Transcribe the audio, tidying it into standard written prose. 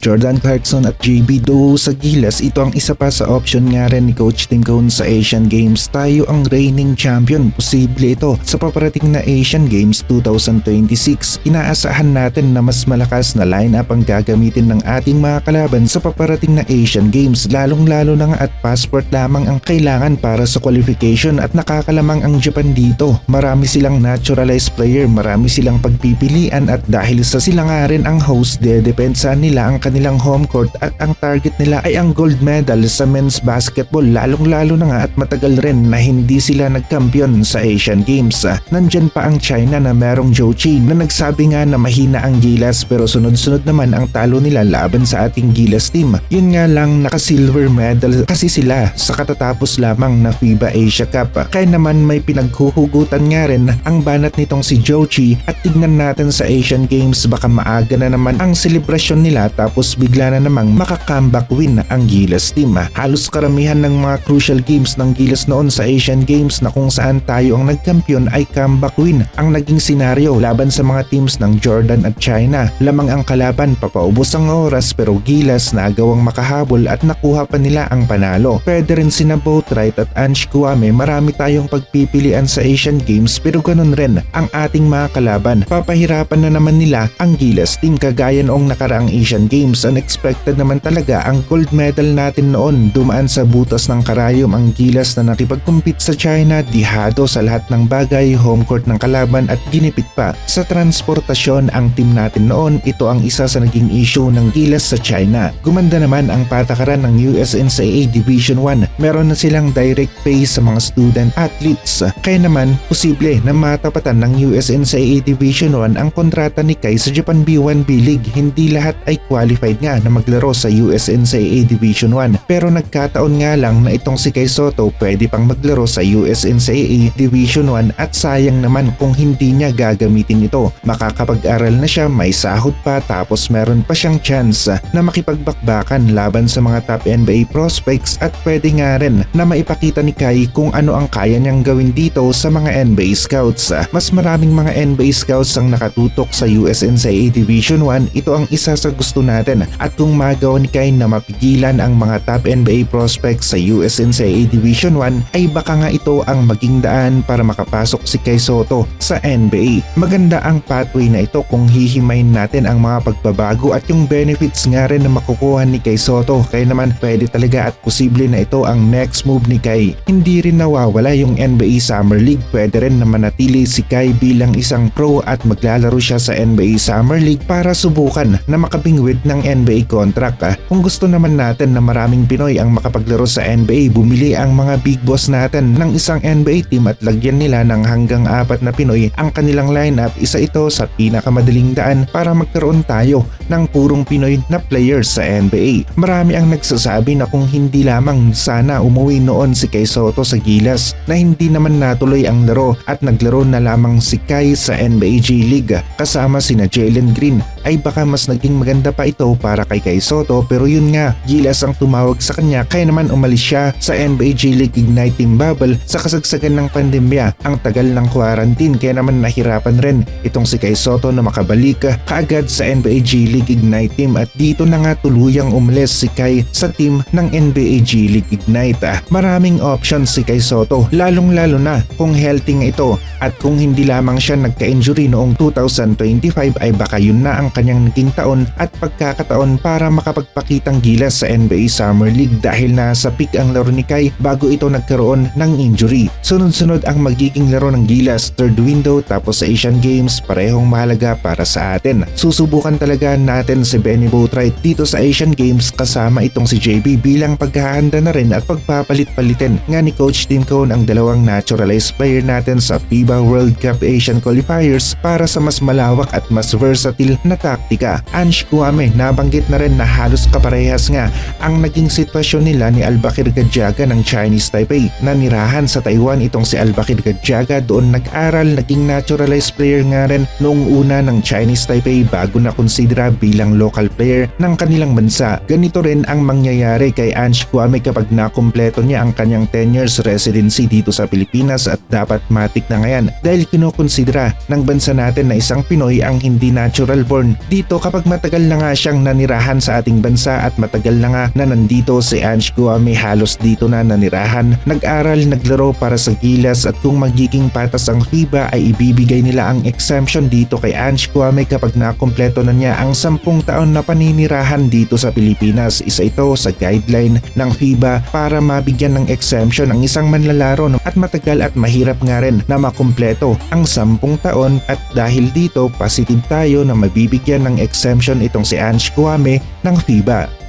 Jordan Clarkson at JB duo sa Gilas, ito ang isa pa sa option nga rin ni Coach Tim Cone sa Asian Games. Tayo ang reigning champion, posible ito sa paparating na Asian Games 2026. Inaasahan natin na mas malakas na lineup ang gagamitin ng ating mga kalaban sa paparating na Asian Games, lalong-lalo na nga at passport lamang ang kailangan para sa qualification at nakakalamang ang Japan dito. Marami silang naturalized player, marami silang pagpipilian at dahil sa sila nga rin ang host, dedepensahan nila ang kanilang home court at ang target nila ay ang gold medal sa men's basketball, lalong-lalo na nga at matagal rin na hindi sila nagkampiyon sa Asian Games. Nandyan pa ang China na merong Zhou Qi na nagsabi nga na mahina ang Gilas pero sunod-sunod naman ang talo nila laban sa ating Gilas team. Yun nga lang, naka-silver medal kasi sila sa katatapos lamang na FIBA Asia Cup. Kaya naman may pinaghuhugutan nga rin ang banat nitong si Zhou Qi at tignan natin sa Asian Games, baka maaga na naman ang selebrasyon nila tapos bigla na namang maka-comeback win ang Gilas team. Halos karamihan ng mga crucial games ng Gilas noon sa Asian Games na kung saan tayo ang nagkampiyon ay comeback win ang naging senaryo laban sa mga teams ng Jordan at China. Lamang ang kalaban, papaubos ang oras pero Gilas nagawang makahabol at nakuha pa nila ang panalo. Pwede rin sina Boatwright at Ange Kouame, marami tayong pagpipilian sa Asian Games pero ganun rin ang ating mga kalaban. Papahirapan na naman nila ang Gilas team kagaya noong nakaraang Asian Games. Unexpected naman talaga ang gold medal natin noon. Dumaan sa butas ng karayom ang Gilas na nakipag-compete sa China, dihado sa lahat ng bagay, home court ng kalaban at ginipit pa sa transportasyon ang team natin noon. Ito ang isa sa naging issue ng Gilas sa China. Gumanda naman ang patakaran ng USNCAA Division 1. Meron na silang direct pay sa mga student athletes. Kaya naman, posible na matapatan ng USNCAA Division 1 ang kontrata ni Kai sa Japan B1 B-League. Hindi lahat ay qualified nga na maglaro sa USNCAA Division 1 pero nagkataon nga lang na itong si Kai Sotto pwede pang maglaro sa USNCAA Division 1 at sayang naman kung hindi niya gagamitin ito. Makakapag-aral na siya, may sahod pa tapos meron pa siyang chance na makipagbakbakan laban sa mga top NBA prospects at pwede nga rin na maipakita ni Kai kung ano ang kaya niyang gawin dito sa mga NBA scouts. Mas maraming mga NBA scouts ang nakatutok sa USNCAA Division 1. Ito ang isa sa gusto natin at kung magawa ni Kai na mapigilan ang mga top NBA prospects sa USNCAA Division 1 ay baka nga ito ang maging daan para makapasok si Kai Sotto sa NBA. Maganda ang pathway na ito kung hihimayin natin ang mga pagbabago at yung benefits nga rin na makukuha ni Kai Sotto. Kaya naman pwede talaga at posible na ito ang next move ni Kai. Hindi rin nawawala yung NBA Summer League. Pwede rin na manatili si Kai bilang isang pro at maglalaro siya sa NBA Summer League para subukan na makabingwit ng NBA contract. Kung gusto naman natin na maraming Pinoy ang makapaglaro sa NBA, bumili ang mga big boss natin ng isang NBA team at lagyan nila ng hanggang 4 na Pinoy ang kanilang lineup. Isa ito sa pinakamadaling daan para magkaroon tayo ng purong Pinoy na players sa NBA. Marami ang nagsasabi na kung hindi lamang sana umuwi noon si Kai Sotto sa Gilas na hindi naman natuloy ang laro at naglaro na lamang si Kai sa NBA G League kasama sina Jalen Green ay baka mas naging maganda pa ito para kay Kai Sotto pero yun nga, Gilas ang tumawag sa kanya kaya naman umalis siya sa NBA G League Ignite Team Bubble sa kasagsagan ng pandemya. Ang tagal ng quarantine kaya naman nahirapan rin itong si Kai Sotto na makabalik kaagad sa NBA G League Ignite Team at dito na nga tuluyang umalis si Kai sa team ng NBA G League Ignite. Maraming options si Kai Sotto lalong-lalo na kung healthy nga ito at kung hindi lamang siya nagka-injury noong 2025 ay baka yun na ang kanyang naging taon at pagkakataon para makapagpakitang Gilas sa NBA Summer League dahil nasa peak ang laro ni Kai bago ito nagkaroon ng injury. Sunod-sunod ang magiging laro ng Gilas, third window tapos sa Asian Games, parehong mahalaga para sa atin. Susubukan talaga natin si Benny Boatwright dito sa Asian Games kasama itong si JB bilang paghahanda na rin at pagpapalit-palitin nga ni Coach Tim Cone ang dalawang naturalized player natin sa FIBA World Cup Asian Qualifiers para sa mas malawak at mas versatile na taktika. Ange Kouame, nabanggit na rin na halos kaparehas nga ang naging sitwasyon nila ni Albakir Gadjaga ng Chinese Taipei. Nanirahan sa Taiwan itong si Albakir Gadjaga, doon nag-aral, naging naturalized player nga rin noong una ng Chinese Taipei bago na konsidera bilang local player ng kanilang bansa. Ganito rin ang mangyayari kay Ange Kouame kapag nakumpleto niya ang kanyang 10 years residency dito sa Pilipinas at dapat matik na ngayon dahil kinukonsidera ng bansa natin na isang Pinoy ang hindi natural born dito kapag matagal na nga siyang nanirahan sa ating bansa at matagal na nga na nandito si Ange Kouame, halos dito na nanirahan, nag-aral, naglaro para sa Gilas at kung magiging patas ang FIBA ay ibibigay nila ang exemption dito kay Ange Kouame kapag nakumpleto na niya ang 10 taon na paninirahan dito sa Pilipinas. Isa ito sa guideline ng FIBA para mabigyan ng exemption ang isang manlalaro at matagal at mahirap nga rin na makumpleto ang 10 taon at dahil dito positive tayo na mabibigyan ng exemption itong si Ange Kouame ng FIBA.